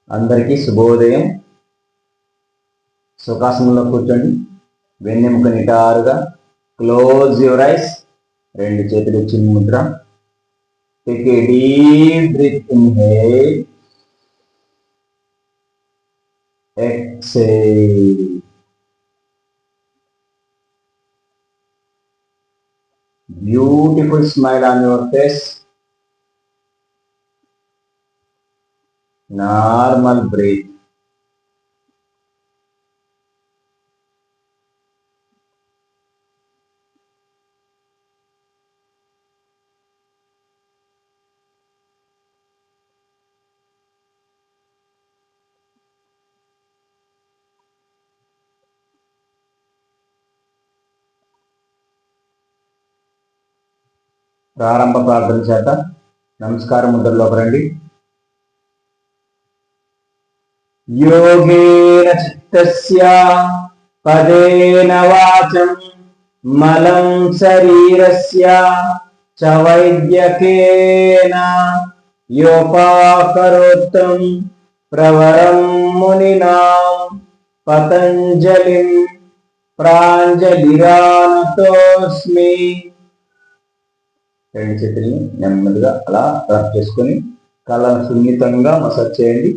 అందరికీ శుభోదయం. సుఖాసనంలో కూర్చోండి. వెన్నెముక నిటారుగా. Close your eyes. రెండు చేతులు చిన్న ముద్ర. Take a deep breath. Inhale, exhale. Beautiful smile on your face. Normal breath. ప్రారంభ ప్రార్థన చేత నమస్కారం ముద్రలోకి రండి. యోగేన చిత్తస్య పదేన వాచం మలం శరీరస్య చ వైద్యకేన యోపాకరోత్తం ప్రవరం మునినాం పతంజలిం ప్రాంజలిరానతోస్మి. రెండు చేతుల్ని నెమ్మదిగా అలా రబ్ చేసుకొని కళ్ళను సున్నితంగా మసాజ్ చేయండి.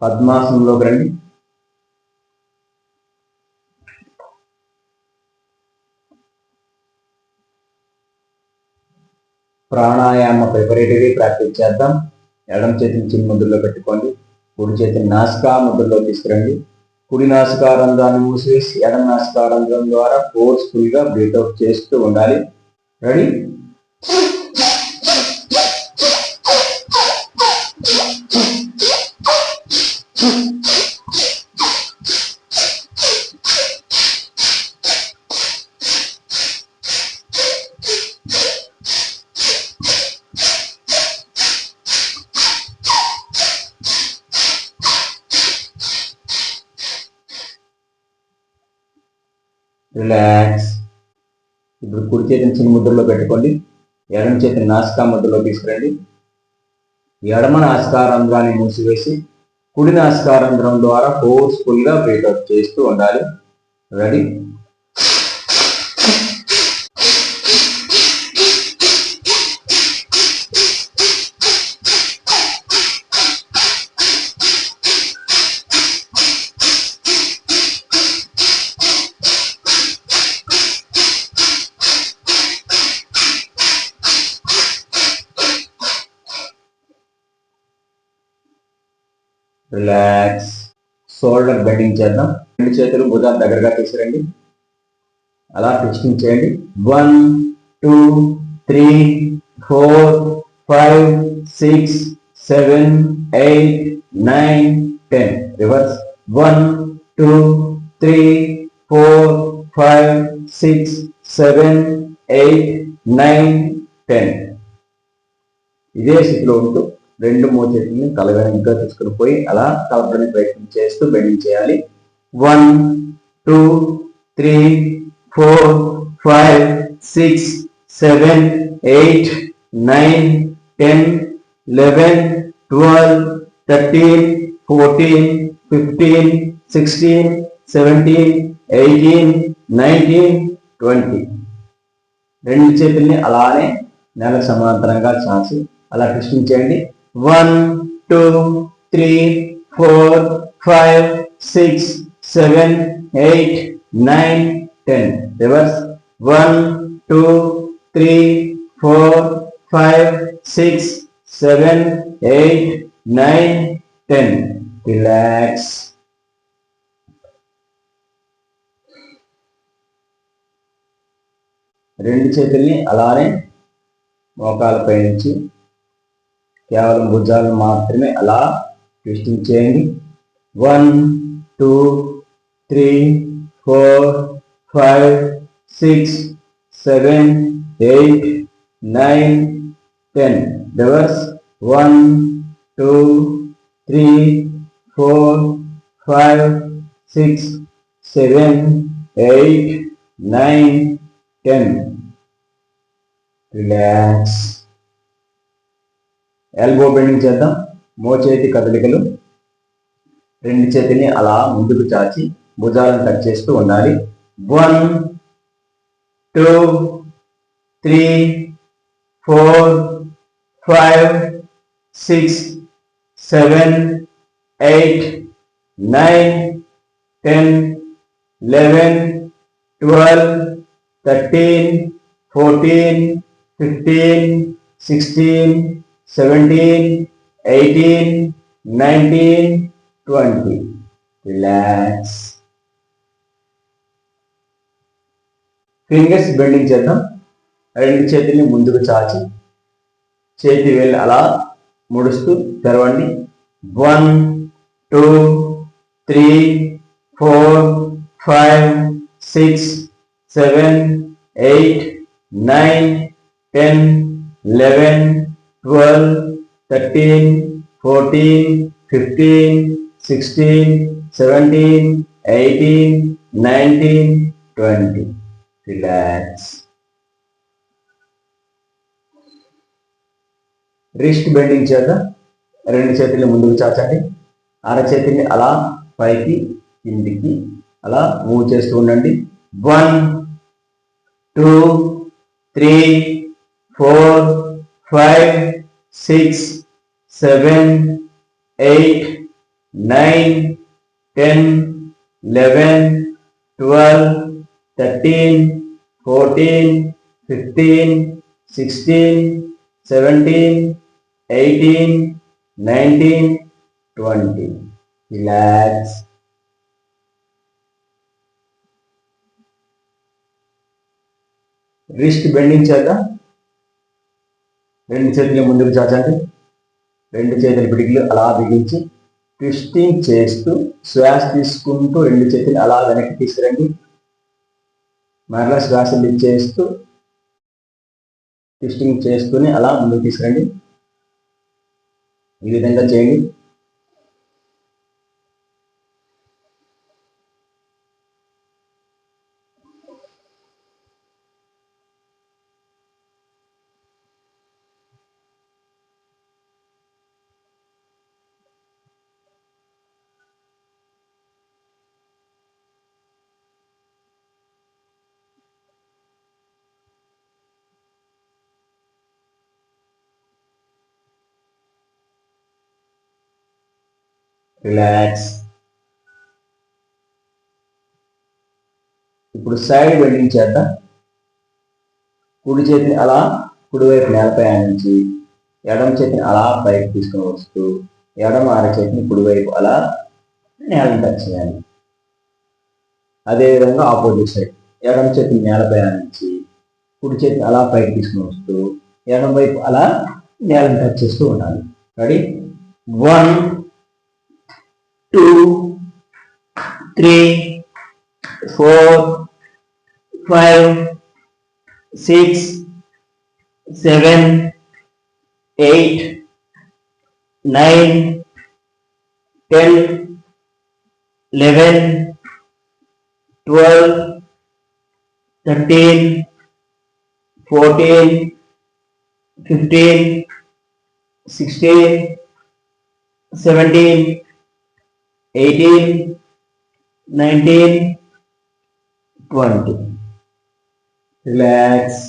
పద్మాసనంలోకి రండి. ప్రాణాయామ ప్రిపరేటరీ ప్రాక్టీస్ చేద్దాం. ఎడమ చేతిని చిన్న ముద్రలో పెట్టుకోండి. కుడి చేతిని నాసికా ముద్రలో తీసుకురండి. కుడి నాసికా రంధ్రాన్ని మూసివేసి ఎడమ నాసికా రంధ్రం ద్వారా ఫోర్స్ఫుల్ గా బ్రీత్ అవుట్ చేస్తూ ఉండాలి. రెడీ? రిలాక్స్. ఇప్పుడు కుడి చేతిని చిన్న ముద్రలో పెట్టుకోండి. ఎడమ చేతిని నాసికా ముద్రలో తీసుకురండి. ఎడమ నాసికా రంధ్రాన్ని మూసివేసి కుడి నాసికా రంధ్రం ద్వారా ఫోర్స్ఫుల్ గా బ్రీత్ అవుట్ చేస్తూ ఉండాలి. రెడీ? రిలాక్స్. షోల్డర్ బెండింగ్ చేద్దాం. రెండు చేతులు భుజాల దగ్గరగా తీసుకురండి. అలా ట్విస్టింగ్ చేయండి. 1 2 3 4 5 6 7 8 9 10. రివర్స్. 1 2 3 4 5 6 7 8 9 10. ఇదే స్థితిలో ఉంటూ రెండు మోచేతుల్ని కలగడానికి తీసుకుని పోయి అలా కలపడానికి ప్రయత్నం చేస్తూ బెండింగ్ చేయాలి. 1 2 3 4 5 6 7 8 9 10 11 12 13 14 15 16 17 18 19 20. రెండు చేతుల్ని అలానే నేల సమాంతరంగా చాచి అలా ట్విస్టింగ్ చేయండి. 1 2 3 4 5 6 7 8 9 10. రివర్స్. 1 2 3 4 5 6 7 8 9 10. రిలాక్స్. రెండు చేతుల్ని అలానే మోకాలపై నుంచి కేవలం భుజాలు మాత్రమే అలా ట్విస్టింగ్ చేయండి. 1 2 3 4 5 6 7 8 9 10. రివర్స్. 1 2 3 4 5 6 7 8 9 10. రిలాక్స్. ఎల్బో బెండింగ్ చేద్దాం. మోచేతి కదలికలు. రెండు చేతిని అలా ముందుకు చాచి భుజాలను టచ్ చేస్తూ ఉండాలి. 1 2 3 4 5 6 7 8 9 10 11 12 13 14 15 16 17 18 19 20. రిలాక్స్. ఫింగర్స్ బెండింగ్ చేద్దాం. రెండు చేతుల్ని ముందుకు చాచి చేతి వేళ్ళు అలా ముడుస్తూ తెరవండి. 1 2 3 4 5 6 7 8 9 10 11 12 13 14 15 16 17 18 19 20. రిలాక్స్. రిస్ట్ బెండింగ్ చేద్దాం. రెండు చేతుల్ని ముందుకు చాచండి. అరచేతిని అలా పైకి కిందికి అలా మూవ్ చేస్తూ ఉండండి. 1 2 3 4 5 6 7 8 9 10 11 12 13 14 15 16 17 18 19 20. రిలాక్స్. రిస్ట్ బెండింగ్ చేద్దాం. రెండు చేతులు ముందుకు చాచండి. రెండు చేతుల పిడికిలు అలా బిగించి ట్విస్టింగ్ చేస్తూ శ్వాస తీసుకుంటూ రెండు చేతులు అలా వెనక్కి తీసుకురండి. మరలా శ్వాస చేస్తూ ట్విస్టింగ్ చేస్తూనే అలా ముందుకు తీసుకురండి. ఈ విధంగా చేయండి. రిలాక్స్. ఇప్పుడు సైడ్ బెండింగ్ చేద్దాం. కుడి చేతిని అలా కుడివైపు నేలపై ఆనించి ఎడమ చేతిని అలా పైకి తీసుకుని వస్తూ ఎడమ అరచేతిని కుడివైపు అలా నేలను టచ్ చేయాలి. అదేవిధంగా ఆపోజిట్ సైడ్ ఎడమ చేతిని నేలపై ఆనించి కుడి చేతిని అలా పైకి తీసుకుని వస్తూ ఎడమ వైపు అలా నేలను టచ్ చేస్తూ ఉండాలి. రెడీ? 1 2 3 4 5 6 7 8 9 10 11 12 13 14 15 16 17 18 19 20. రిలాక్స్.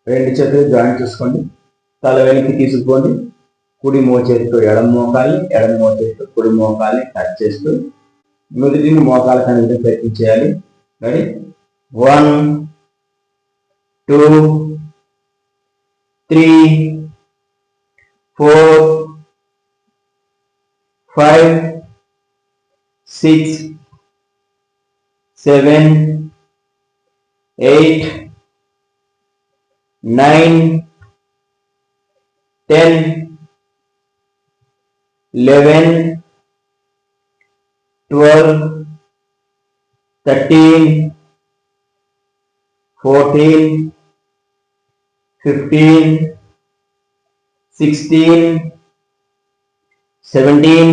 రెండు చేతులు జాయింట్ చేసుకోండి. తల వెనక్కి తీసుకోండి. కుడి మోచేతితో ఎడమ మోకాలి, ఎడమ మోచేతితో కుడి మోకాలి టచ్ చేస్తూ నుదిటిని మోకాల కనుక ప్రయత్నం చేయాలి. రెడీ? 1 2 3 4 5 6 7 8 9 10 11 12 13 14 15 16 17,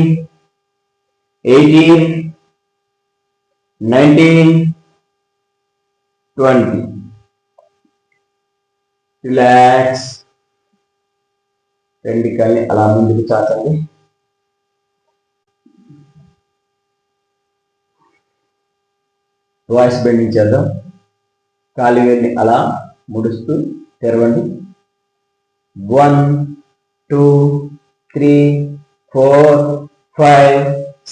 18, 19, 20. రిలాక్స్. రెండు కాళ్ళని అలా ముందుకు చాచండి. వాయిస్ బెండింగ్ చేద్దాం. కాలి వేలిని అలా ముడుస్తూ తెరవండి. 1, 2, 3, 4, 5,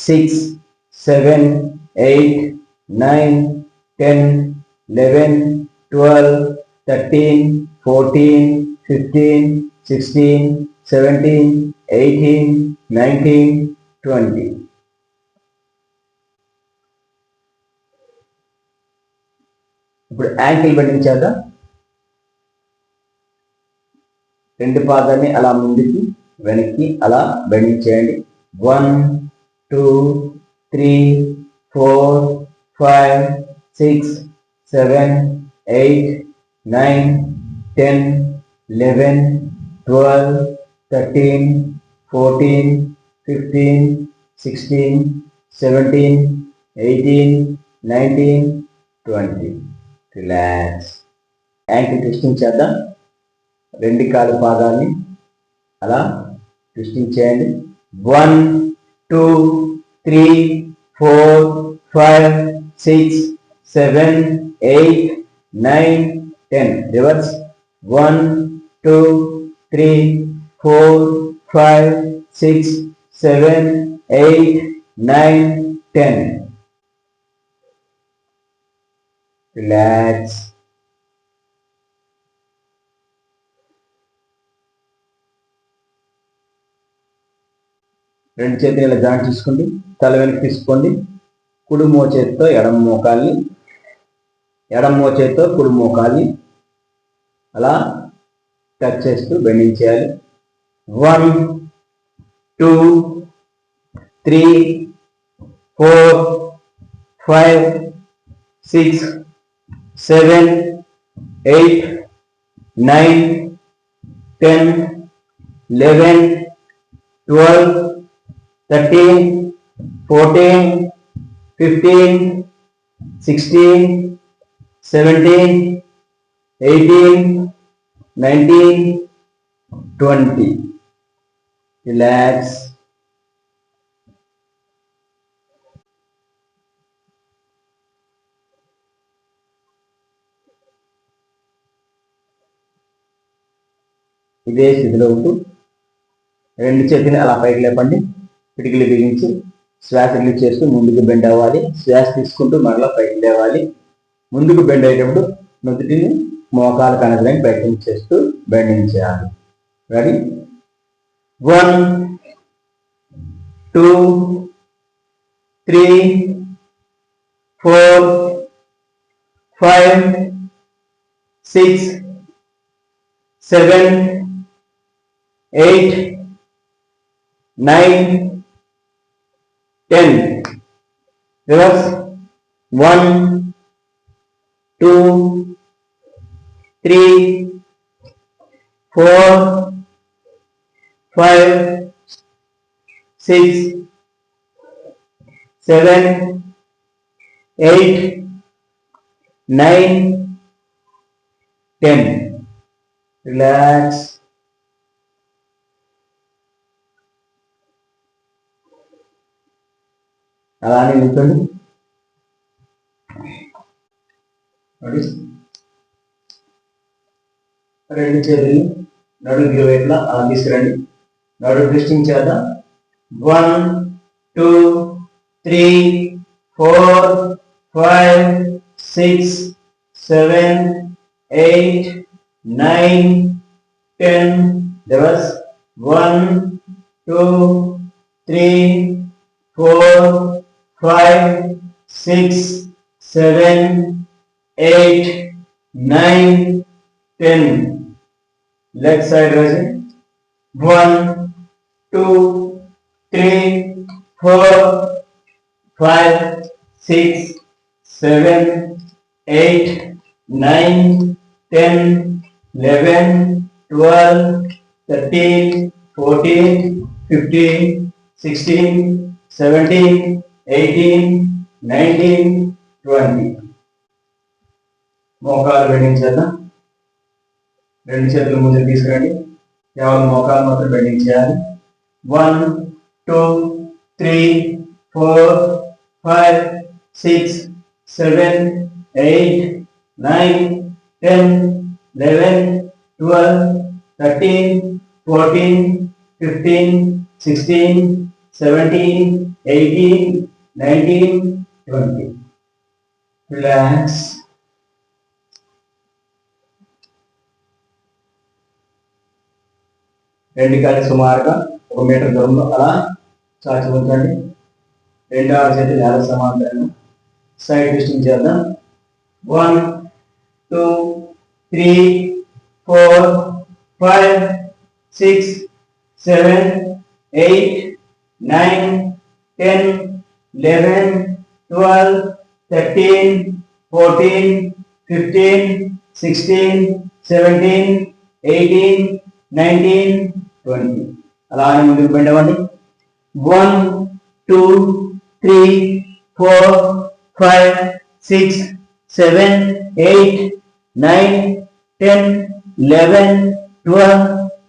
6, 7, 8, 9, 10, 11, 12, 13, 14, 15, 16, 17, 18, 19, 20. ఇప్పుడు యాంకిల్ బెండింగ్ చేద్దాం. రెండు పాదాన్ని అలా ముందుకి వెనక్కి అలా బెండింగ్ చేయండి. 1, 2, 3, 4, 5, 6, 7, 8, 9, 10, 11, 12, 13, 14, 15, 16, 17, 18, 19, 20. రిలాక్స్. యాంకిల్ ట్విస్టింగ్ చేద్దాం. రెండు కాలు పాదాన్ని అలా ట్విస్టింగ్ చేయండి. 1, 2, 3, 4, 5, 6, 7, 8, 9, 10. రివర్స్. 1, 2, 3, 4, 5, 6, 7, 8, 9, 10. రిలాక్స్. రెండు చేతులు ఇలా జాయింట్ తీసుకోండి. తల వెనక్కి తీసుకోండి. కుడి మోచేతితో ఎడమ మోకాల్ని, ఎడమ మోచేతితో కుడి మోకాల్ని అలా టచ్ చేస్తూ బెండింగ్ చేయాలి. 1, 2, 3, 4, 5, 6, 7, 8, 9, 10, 11, 12, 13, 14, 15, 16, 17, 18, 19, 20. రిలాక్స్. ఇదే స్థితిలో ఉంటూ రెండు చేతిని అలా పైకి లేపండి. పిడికిలు బిగించి శ్వాస రిలీజ్ చేస్తూ ముందుకు బెండ్ అవ్వాలి. శ్వాస తీసుకుంటూ మరలా పైకి లేవాలి. ముందుకు బెండ్ అయ్యేటప్పుడు నుదుటిని మోకాలు కనగడానికి ప్రయత్నం చేస్తూ బెండింగ్ చేయాలి. రెడీ? 1, 2, 3, 4, 5, 6, 7, 8, 9, 10. Reverse. 1, 2, 3, 4, 5, 6, 7, 8, 9, 10. Relax. అలానే నిల్చోండి. రెండు చేతులు నడుము వైపులా అలా తీసుకురండి. నడుము ట్విస్టింగ్ చేద్దాం. 1, 2, 3, 4, 5, 6, 7, 8, 9, 10. Reverse. 1, 2, 3, 4, 5, 6, 7, 8, 9, 10. Leg side raising. 1, 2, 3, 4, 5, 6, 7, 8, 9, 10, 11, 12, 13, 14, 15, 16, 17, 18, 19, 20. మోకాలు బెండింగ్ చేద్దాం. రెండు చేతులు ముందుకు తీసుకురండి. కేవలం మోకాలు మాత్రం బెండింగ్ చేయాలి. 1, 2, 3, 4, 5, 6, 7, 8, 9, 10, 11, 12, 13, 14, 15, 16, 17, 18, 19, 20. Relax. రెండు కాళ్ళు సుమారుగా 1 మీటర్ దూరంలో అలా చాచి ఉంచండి. రెండు చేతులు నేల సమాంతరంగా సైడ్ ట్విస్టింగ్ చేద్దాం. 1, 2, 3, 4, 5, 6, 7, 8, 9, 10, 11, 12, 13, 14, 15, 16, 17, 18, 19, 20. అలానే ముందుకు బెండవండి. 1, 2, 3, 4, 5, 6, 7, 8, 9, 10, 11, 12,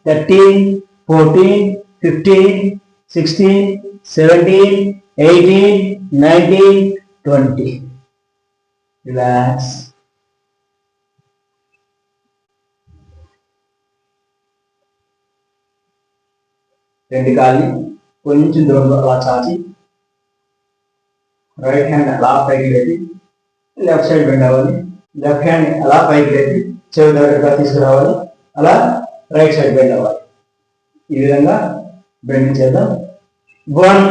13, 14, 15, 16, 17, 18, 19, 20. Relax. రెండు కాళ్ళని కొంచెం దూరంలో అలా చాచి రైట్ హ్యాండ్ అలా పైకి లేపి లెఫ్ట్ సైడ్ బెండ్ అవ్వాలి. లెఫ్ట్ హ్యాండ్ అలా పైకి లేపి చెవి దగ్గరగా తీసుకురావాలి. అలా రైట్ సైడ్ బెండ్ అవ్వాలి. ఈ విధంగా బెండ్ చేద్దాం. 1,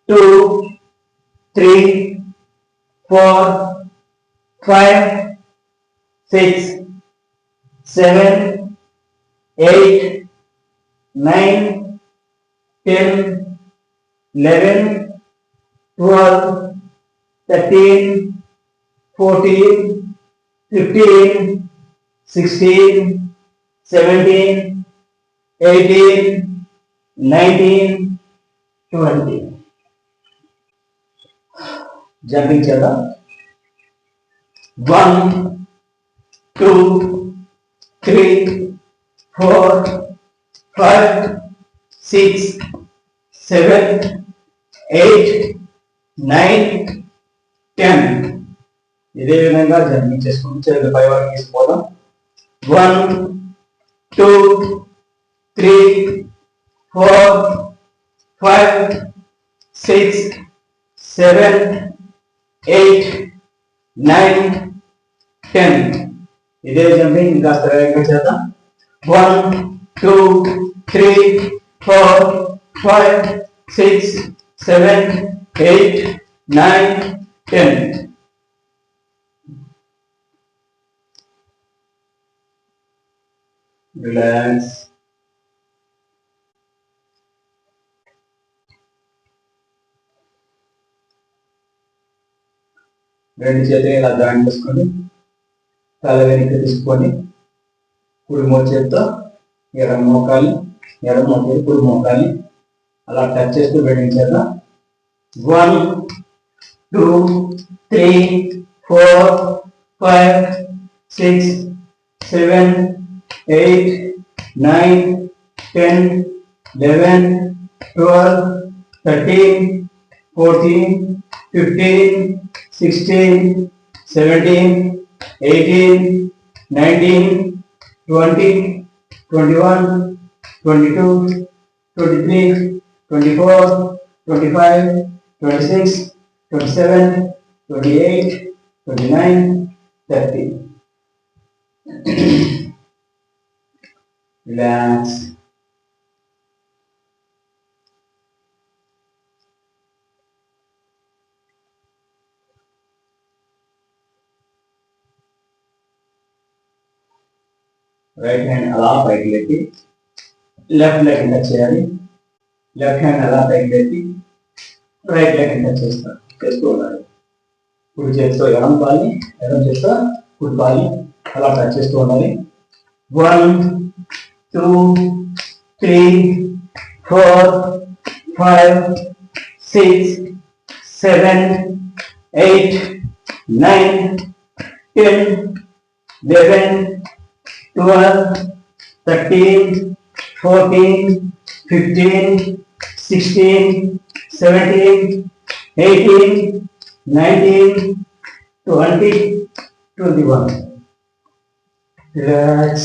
2, 3, 4, 5, 6, 7, 8, 9, 10, 11, 12, 13, 14, 15, 16, 17, 18, 19, 20. జంపింగ్ చేద్దాం. 1, 2, 3, 4, 5, 6, 7, 8, 9, 10. ఇదే విధంగా జంపింగ్ చేసుకుంటూ చేతులు పై వరకు తీసుకుపోదాం. 1, 2, 3, 4, 5, 6, 7, 8, 9, 10. ఇదే జంపింగ్ ఇంకా స్థిరంగా చేద్దాం. 1, 2, 3, 4, 5, 6, 7, 8, 9, 10. Relax. రెండు చేతులు ఇలా జాయిన్ చేసుకొని తల వెనక్కి తీసుకొని కుడి మోచేతితో ఎడమ మోకాలి, ఎడమ మోచేతి కుడి మోకాలి అలా టచ్ చేస్తూ బెండింగ్ చేద్దాం. 1, 2, 3, 4, 5, 6, 7, 8, 9, 10, 11, 12, 13, 14, 15, 16, 17, 18, 19, 20, 21, 22, 23, 24, 25, 26, 27, 28, 29, 30. Relax. రైట్ హ్యాండ్ అలా పైకి లేపి లెఫ్ట్ లెగ్ టచ్ చేయాలి. లెఫ్ట్ హ్యాండ్ అలా పైకి లేపి రైట్ లెగ్ టచ్ చేస్తూ ఉండాలి. కుడి చేతితో ఎడమ కాలి, ఎడమ చేతితో కుడి కాలి అలా టచ్ చేస్తూ ఉండాలి. 1, 2, 3, 4, 5, 6, 7, 8, 9, 10, 11, 12, 13, 14, 15, 16, 17, 18, 19, 20, 21. Relax.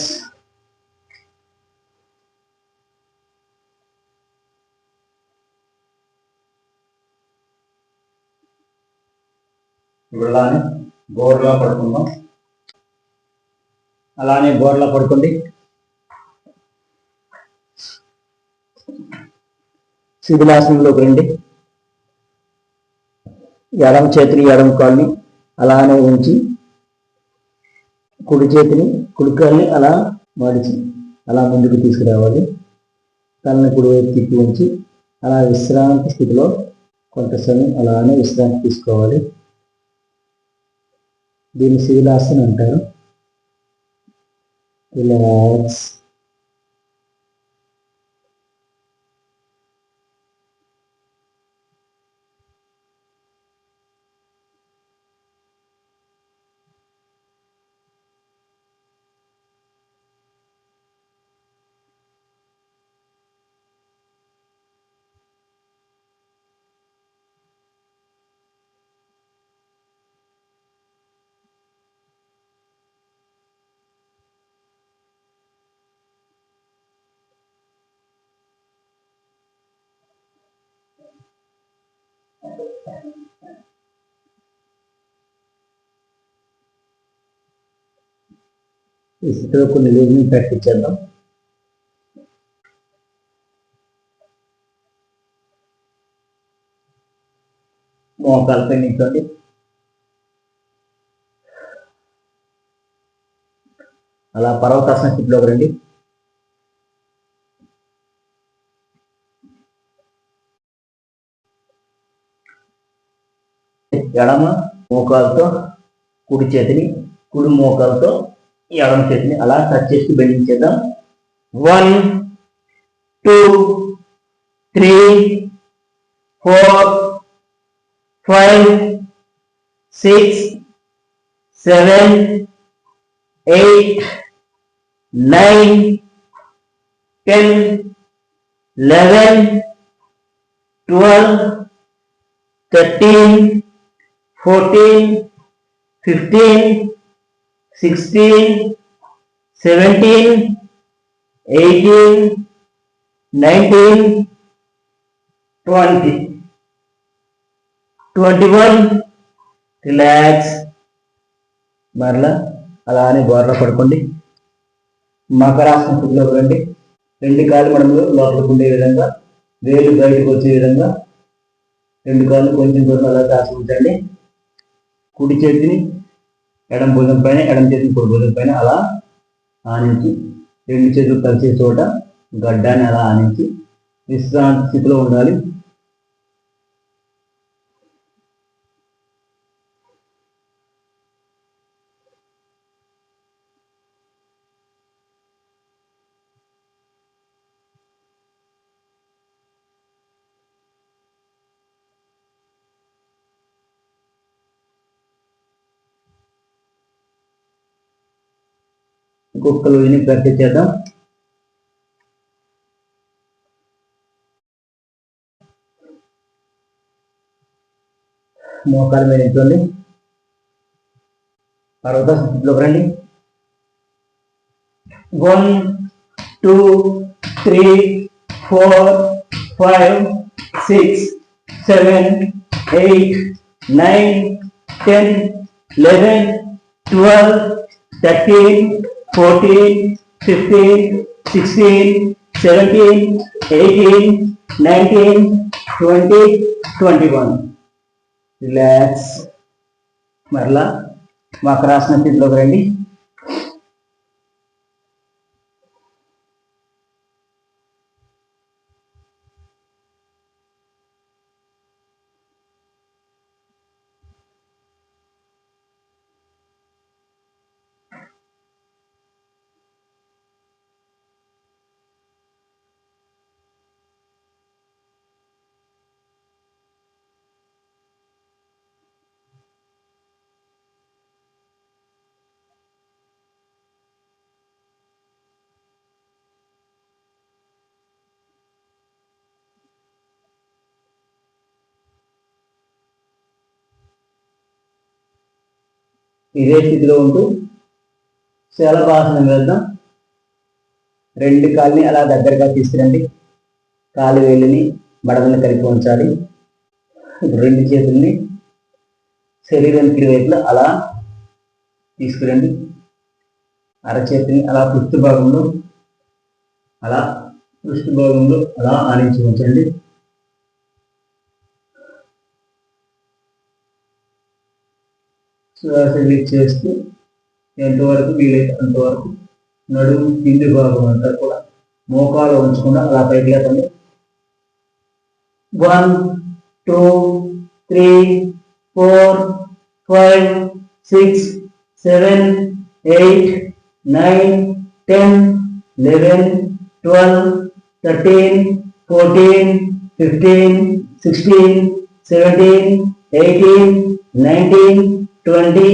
అలానే బోర్లా పడుకుందాం. అలానే బోర్లా పడుకోండి. శిథిలాసనంలోకి రండి. ఎడమ చేతిని ఎడమ కాళ్ళని అలానే ఉంచి కుడి చేతిని కుడి కాళ్ళని అలా మడిచి అలా ముందుకు తీసుకురావాలి. తలని కుడివైపు తిప్పి ఉంచి అలా విశ్రాంతి స్థితిలో కొంత సమయం అలానే విశ్రాంతి తీసుకోవాలి. దీన్ని శిథిలాసనం అంటారు. రిలాక్స్. ఈ స్థితిలో కొన్ని రోజులు ప్రాక్టీస్ చేద్దాం. మోకాలపై నిల్చోండి. అలా పర్వతాసన స్థితిలోకి రండి. ఎడమ మోకాలతో కుడి చేతిని, కుడి మోకాలతో ఎడమ చేతిని అలా టచ్ చేసి బెండింగ్ చేద్దాం. 1, 2, 3, 4, 5, 6, 7, 8, 9, 10, 11, 12, 13, 14, 15, 16, 17, 18, 19, 20, 21. రిలాక్స్. మరలా అలానే బోర్లా పడుకోండి. మకరాసన స్థితిలోకి రండి. రెండు కాళ్ళు మనము లోపలికి ఉండే విధంగా, వేలు బయటకు వచ్చే విధంగా రెండు కాళ్ళు కొంచెం దూరం అలా కాసి ఉంచండి. కుడి చేతిని ఎడం భుజం పైన, ఎడం చేతిని కుడి భుజం పైన అలా ఆనించి రెండు చేతులు కలిసే చోట గడ్డాన్ని అలా ఆనించి విశ్రాంతి స్థితిలో ఉండాలి. ఇంకొక రోజుని ప్రాక్టీస్ చేద్దాం. మోకాల మీద నిల్చోండి. పర్వత స్థితిలోకి రండి. 1, 2, 3, 4, 5, 6, 7, 8, 9, 10, 11, 12, 13, 14, 15, 16, 17, 18, 19, 20, 21. రిలాక్స్. మరలా మకరాసన స్థితిలోకి రండి. ఇదే స్థితిలో ఉంటూ శలభాసనం వేద్దాం. రెండు కాళ్ళని అలా దగ్గరగా తీసుకురండి. కాలు వేళ్ళని మడమని కలిపి ఉంచాలి. రెండు చేతుల్ని శరీరానికి ఇరువైపులా అలా తీసుకురండి. అరచేతిని అలా పృష్ఠ భాగంలో అలా ఆనించి ఉంచండి. శ్వాస రిలీజ్ చేస్తూ ఎంతవరకు వీలైతే అంతవరకు నడుము కింది భాగం అంతా కూడా మోకాలు ఉంచకుండా అలా పైకి లేపండి. 1 2 3 4 5 6 7 8 9 10 11 12 13 14 15 16 17 18 19 20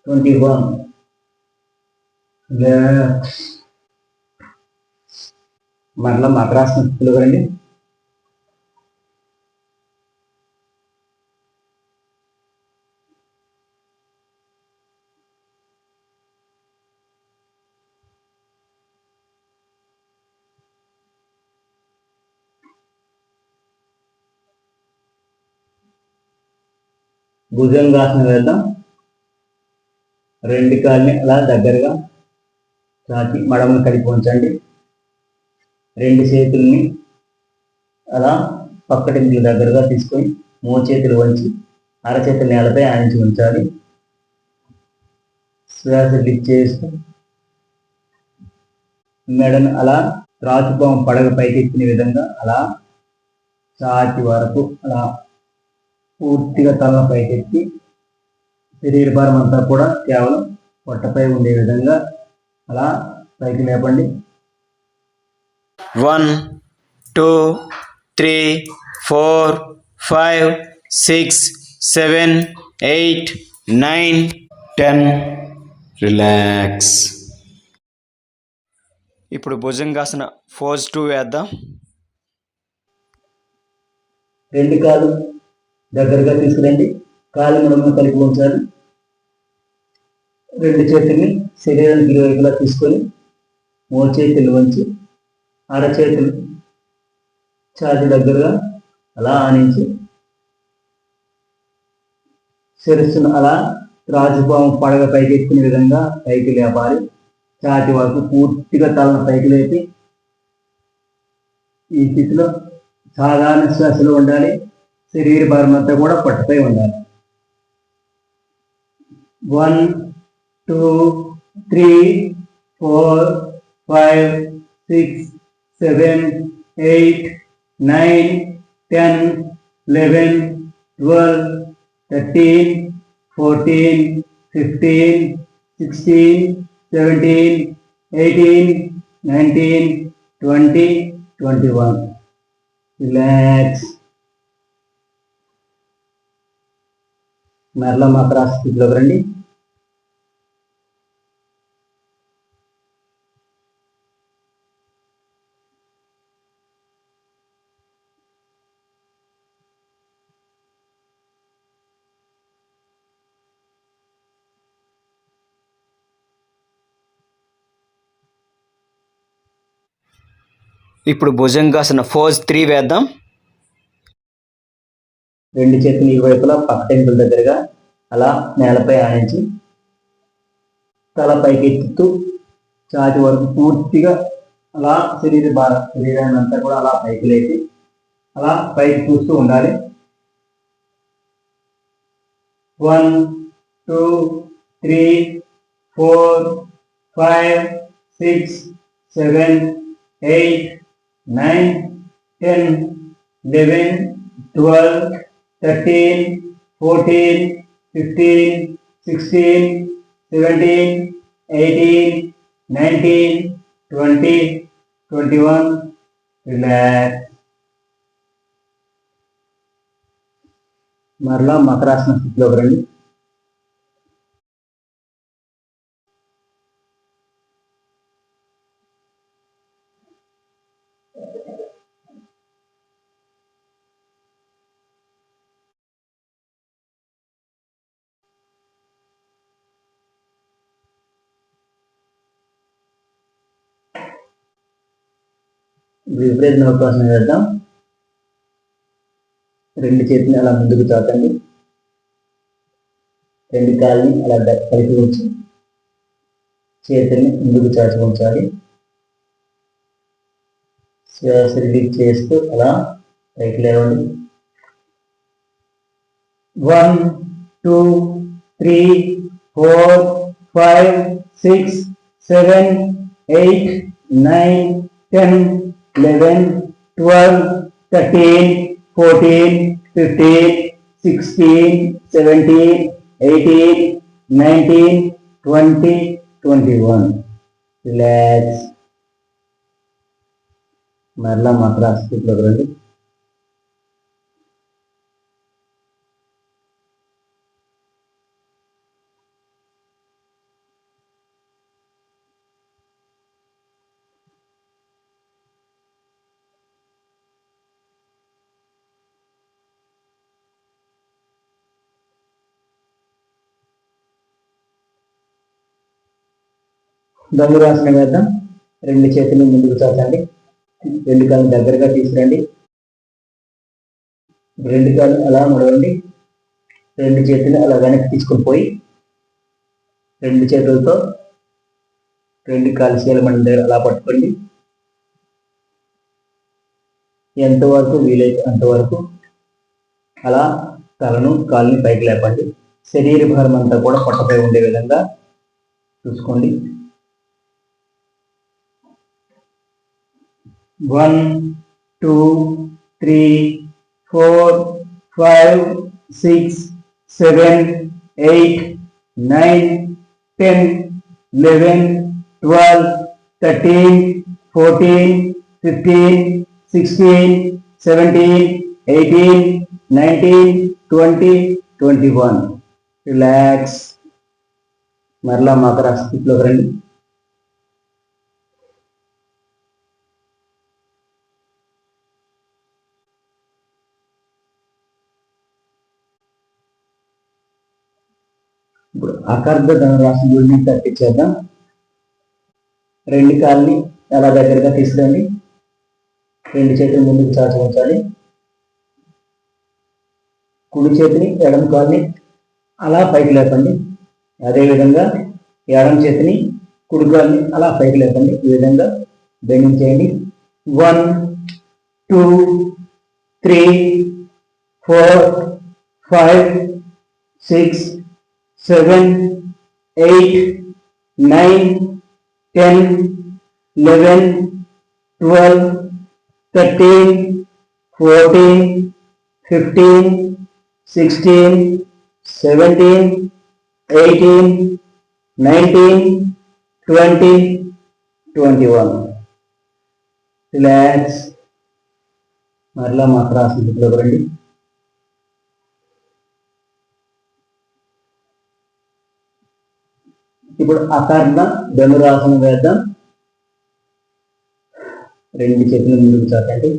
21. మరలా మకరాసన స్థితిలో రండి. భుజంగాసనం వేద్దాం. రెండు కాళ్ళని అలా దగ్గరగా చాచి మడమను కలిపి ఉంచండి. రెండు చేతుల్ని అలా పక్కటింపుల దగ్గరగా తీసుకొని మోచేతులు వంచి అరచేతులు నేలపై ఆనించి ఉంచాలి. శ్వాస లిఫ్ట్ చేస్తూ మెడను అలా త్రాచుపాము పడగ పైకెత్తిన విధంగా అలా చాచి వరకు అలా పూర్తిగా తలను పైకెత్తి శరీర భారం అంతా కూడా కేవలం పొట్టపై ఉండే విధంగా అలా పైకి లేపండి. 1 2 3 4 5 6 7 8 9 10. రిలాక్స్. ఇప్పుడు భుజంగాసన ఫోజ్ 2 వేద్దాం. రెండు కాళ్ళు దగ్గరగా తీసుకురండి. కాళ్ళు మడమను కలిపి ఉంచాలి. రెండు చేతుల్ని శరీరానికి ఇరువైపులా తీసుకొని మోచేతులు వంచి అరచేతులు ఛాతి దగ్గరగా అలా ఆనించి శిరస్సును అలా రాజుపాము పడగ పైకి ఎత్తిన విధంగా పైకి లేపాలి. ఛాతి వరకు పూర్తిగా తలను పైకి లేపి ఈ స్థితిలో సాధారణ శ్వాసలో ఉండాలి. శరీర భారం అంతా కూడా పట్టుపై ఉండాలి. 1 2 3 4 5 6 7 8 9 10 11 12 13 14 15 16 17 18 19 20 21. రిలాక్స్. మరలా మకరాసన స్థితిలోకి రండి. ఇప్పుడు భుజంగాసన ఫోజ్ 3 వేద్దాం. రెండు చేతులు ఇరువైపులా పక్కటెంకుల దగ్గరగా అలా నేలపై ఆనించి తల పైకి ఎత్తుతూ ఛాతి వరకు పూర్తిగా అలా శరీరాన్ని అంతా కూడా అలా పైకి లేపి అలా పైకి చూస్తూ ఉండాలి. 1 2 3 4 5 6 7 8 9 10 11 12 13 14 15 16 17 18 19 20 21. రిలాక్స్. మరలా మకరాసన స్థితిలోకి రండి. విపరీత నవకాశం వేద్దాం. రెండు చేతిని అలా ముందుకు చాచండి. రెండు కాళ్ళని అలా కలిపి ఉంచి చేతిని ముందుకు చాచి ఉంచాలి. శ్వాస రిలీజ్ చేస్తూ అలా పైకి లేవండి. 1 2 3 4 5 6 7 8 9 10 11 12 13 14 15 16 17 18 19 20 21. రిలాక్స్. మరలా మాత్రం స్థితిలోకి రండి. ధనురాసనం వేద్దాం. రెండు చేతులు ముందుకు చాచండి. రెండు కాళ్ళు దగ్గరగా తీసుకురండి. రెండు కాళ్ళు అలా మడవండి. రెండు చేతులు అలా వెనక్కి తీసుకొని పోయి రెండు చేతులతో రెండు కాళ్ళు శీలమండ దగ్గర అలా పట్టుకోండి. ఎంతవరకు వీలైతే అంతవరకు అలా తలను కాళ్ళని పైకి లేపండి. శరీర భారం అంతా కూడా పొట్టపై ఉండే విధంగా చూసుకోండి. 1 2 3 4 5 6 7 8 9 10 11 12 13 14 15 16 17 18 19 20 21. రిలాక్స్. మరలా మకర స్థితిలోకి రండి. ఇప్పుడు అకర్ధ ధనురాశి గురించి తప్పించేద్దాం. రెండు కాళ్ళని అలా దగ్గరగా తీసుకురండి. రెండు చేతులు ముందుకు చాచి ఉంచాలి. కుడి చేతిని ఎడమ కాళ్ళని అలా పైకి లేపండి. అదేవిధంగా ఎడమ చేతిని కుడి కాళ్ళని అలా పైకి లేపండి. ఈ విధంగా బెండింగ్ చేయండి. 1 2 3 4 5 6 7 8 9 10 11 12 13 14 15 16 17 18 19 20 21. రిలాక్స్. మరలా మాత్రం స్థితిలోకి రండి. ఇప్పుడు అకర్ణ ధనురాసనం వేద్దాం. రెండు చేతులు ముందుకు చాచండి.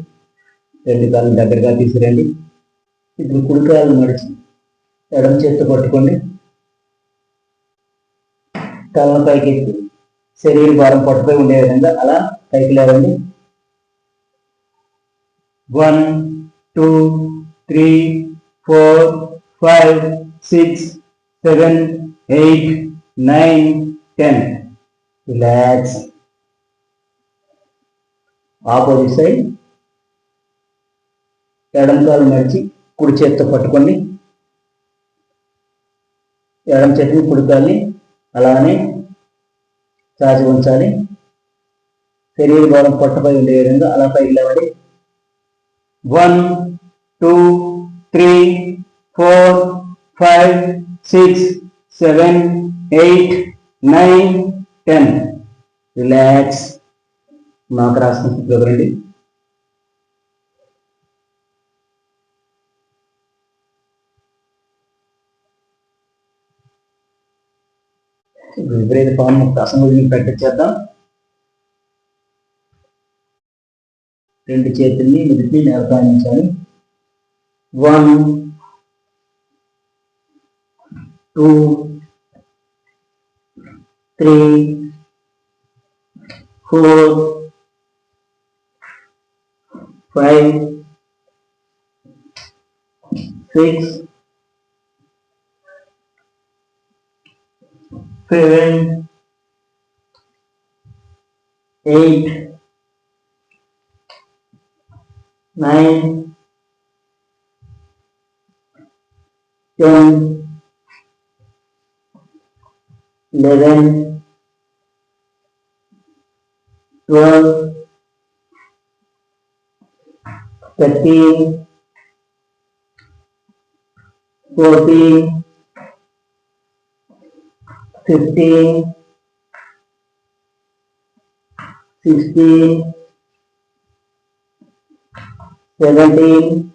రెండు కాళ్ళు దగ్గరగా తీసుకురండి. ఇప్పుడు కుడి కాళ్ళు మడిచి ఎడమ చేతితో పట్టుకోండి. కాళ్ళను పైకి ఎత్తి శరీర భారం పట్టుపై ఉండే విధంగా అలా పైకి లేవండి. 1 2 3 4 5 6 7 8 9 10. రిలాక్స్. Opposite side. ఎడమ కాలు మడిచి కుడి చేతితో పట్టుకోండి. ఎడమ చేతిని కుడి కాల్ని అలానే చాచి ఉంచాలి. శరీర భారం పొట్టపై ఉండే విధంగా అలా పైకి లేవండి. 1 2 3 4 5 6 7 8 9 10. రిలాక్స్. మకరాసన స్థితిలోకి రండి. విపరీత పవన్ ముక్తాసనం గురించి ప్రాక్టీస్ చేద్దాం. రెండు చేతుల్ని మిదిపి నేర్పాయించాలి. 1 2 3 4 5, 6, 7, 8, 9, 10, 11, 12, 13, 14, 15, 16, 17,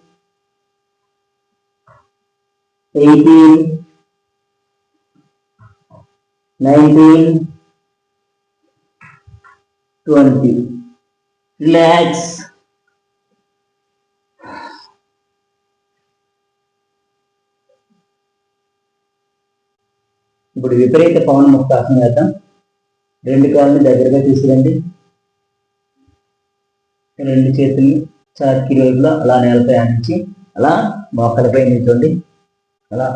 18, 19, 20. Relax. ఇప్పుడు విపరీత పవన ముక్తాసనం చేద్దాం. రెండు కాళ్ళని దగ్గరగా తీసుకురండి. రెండు చేతుల్ని చాకి రోజులో అలా నేలపై ఆనించి అలా మోకాలపై నిల్చోండి. అలా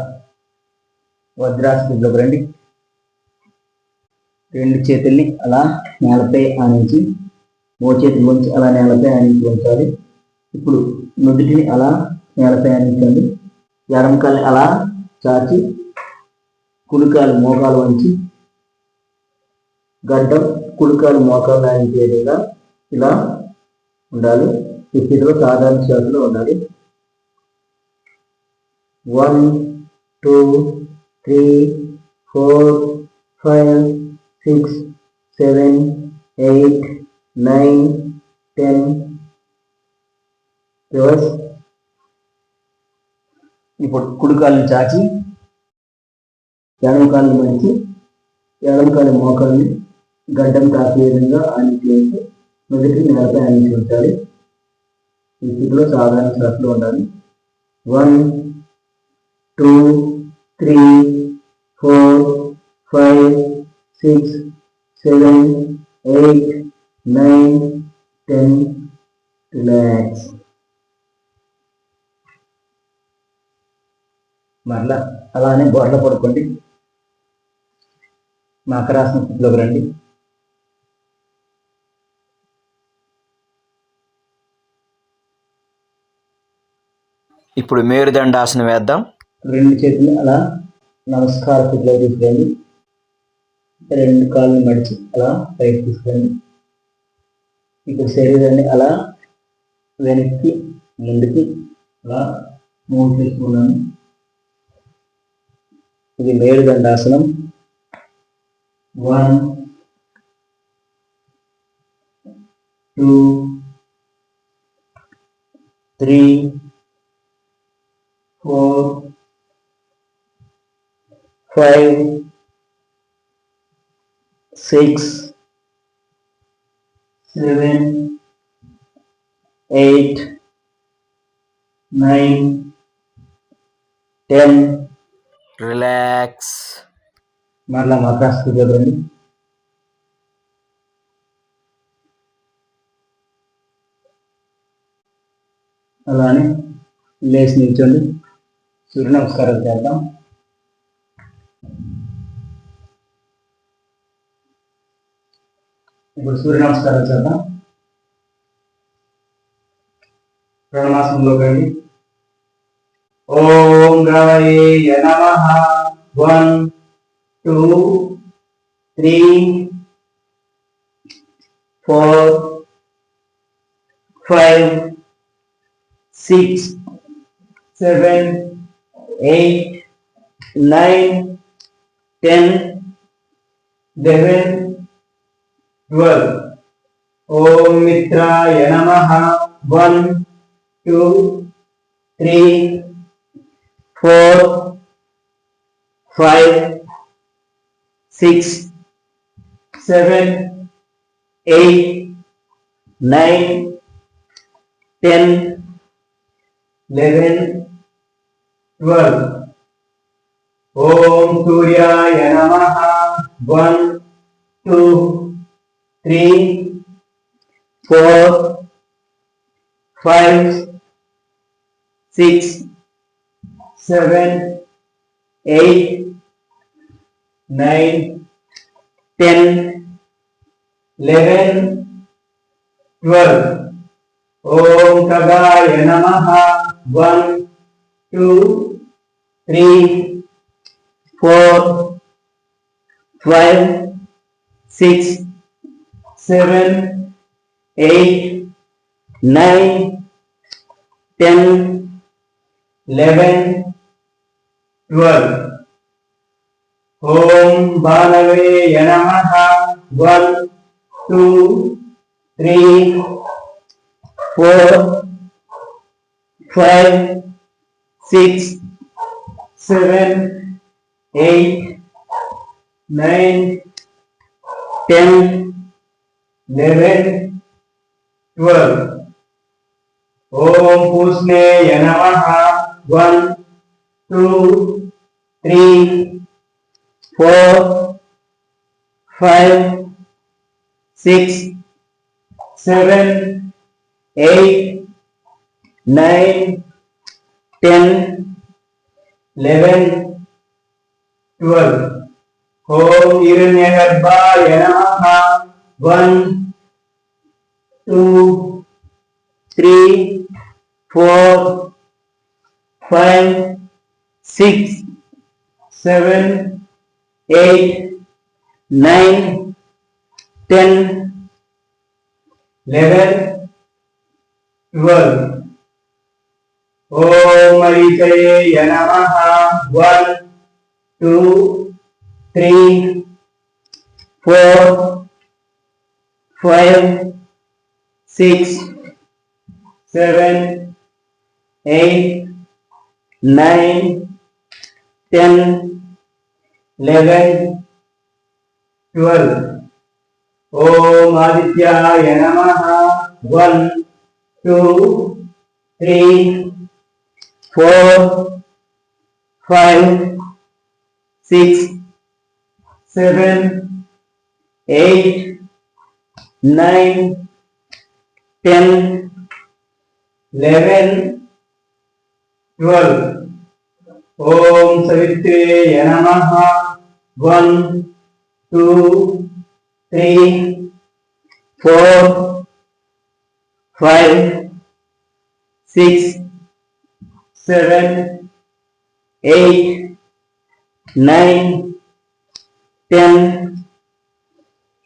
వజ్రాసనంలోకి రండి. రెండు చేతుల్ని అలా నేలపై ఆనించి చేతుల నుంచి అలా నేలపై ఆనించి ఉంచాలి. ఇప్పుడు నుదుటిని అలా నేలపై ఆనించండి. ఎడమ కాళ్ళని అలా చాచి కుడికాలు మోకాలు వంచి గడ్డం కుడికాలు మోకాలు ఆనించే విధంగా ఇలా ఉండాలి. ఈ స్థితిలో సాధారణ శ్వాసలో ఉండాలి. 1, 2, 3, 4, 5, 6, 7, 8, 9, 10. రివర్స్. ఇప్పుడు కుడి కాళ్ళని చాచి ఎడమ కాళ్ళని మంచి ఎడమ కాళ్ళ మోకాళ్ళని గడ్డం తాకే విధంగా ఆనించి మొదటి నేలపై ఆనించి ఉంచాలి. ఈ స్థితిలో సాధారణ శ్వాసలో ఉండాలి. 1, 2, 3, 4, 5, 6, 7, 8, 9, 10. రిలాక్స్. మరలా అలానే బోర్ల పడుకోండి. మకరాసన స్థితిలోకి రండి. ఇప్పుడు మేరుదండాసనం వేద్దాం. రెండు చేతులు అలా నమస్కార స్థితిలో తీసుకురండి. రెండు కాళ్ళు మడిచి అలా పైకి తీసుకురండి. ఇప్పుడు శరీరాన్ని అలా వెనక్కి ముందుకి అలా మూవ్ చేసుకున్నాను. ఇది మేరుదండాసనం. 1, 2, 3, 4, 5, 6, 7, 8, 9, 10. రిలాక్స్. మరలా మకరాసన రండి. అలానే లేచి నిల్చోండి. సూర్య నమస్కారం చేద్దాం. ఇప్పుడు సూర్య నమస్కారం చేద్దాం. ప్రణామాసనంలో రండి. ఓం రవయే నమః. 1, 2, 3, 4, 5, 6, 7, 8, 9, 10, 11, 12. ఓం మిత్రాయ నమః. 1, 2, 3, 4, 5, 6, 7, 8, 9, 10, 11, 12. ఓం సూర్యాయ నమః. 1, 2, 3, 4, 5, 6, 7, 8, 9, 10, 11, 12. Om Kagaya Namaha. 1, 2, 3, 4, 5, 6, 7, 8, 9, 10, 11, 12. Om Banave Namaha. 1, 2, 3, 4, 5, 6, 7, 8, 9, 10, 11, 12. Om Pusne Namaha. 1, 2, 3, 4, 5, 6, 7, 8, 9, 10, 11, 12. Om Hiranyagarbhaya Namaha. 1, 2, 3, 4, 5, 6, 7, 8, 9, 10, 11, 12. Om Marikaya Namaha. 1, 2, 3, 4, 5, 6, 7, 8, 9, 10, 11, 12. Om Adityaya Namaha. 1, 2, 3, 4, 5, 6, 7, 8, 9, 10, 11, 12. Om Savitraya Namaha. 1, 2, 3, 4, 5, 6, 7, 8, 9, 10,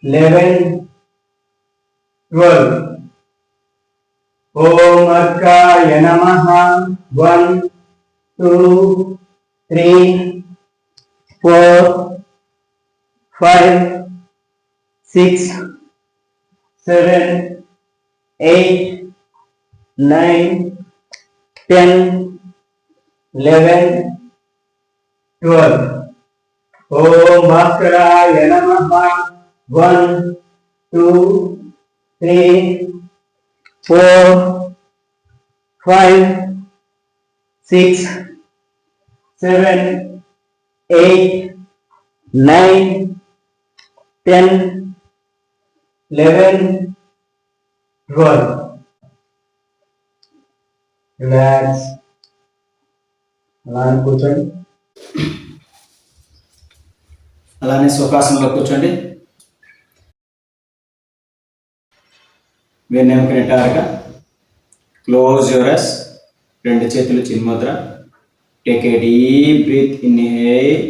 11, 12. Om Arkaya Namaha. 1, 2, 3, 4, 5, 6, 7, 8, 9, 10, 11, 12. Om Bhaskaraya Namaha. 1, 2, 3, 4, 5, 6, 7, 8, 9, 10, 11, 12. Relax. అలానే కూర్చోండి. అలానే సుఖాసనంలో కూర్చోండి. వెన్నెముక నిటారుగా. Close your eyes. రెండు చేతులు చిన్ముద్ర. Take a deep breath. Inhale,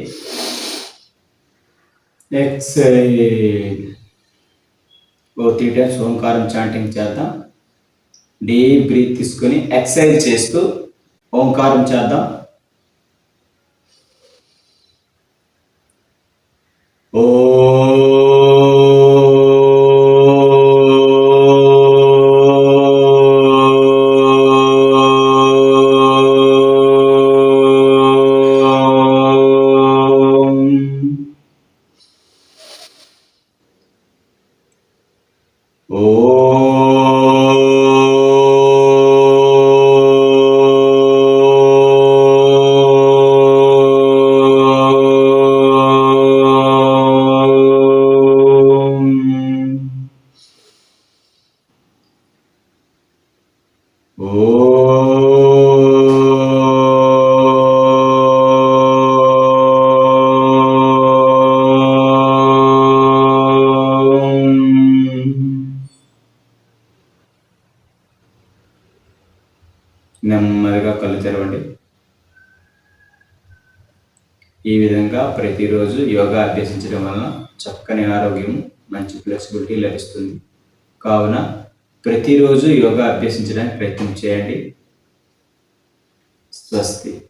exhale. ఓ 3 times ఓంకారం చాంటింగ్ చేద్దాం. డీప్ బ్రీత్ తీసుకొని ఎక్సైల్ చేస్తూ ఓంకారం చేద్దాం. ఓ నెమ్మదిగా కళ్ళు తెరవండి. ఈ విధంగా ప్రతిరోజు యోగా అభ్యసించడం వలన చక్కని ఆరోగ్యం, మంచి ఫ్లెక్సిబిలిటీ లభిస్తుంది. కావున ప్రతిరోజు యోగా అభ్యసించడానికి ప్రయత్నం చేయండి. స్వస్తి.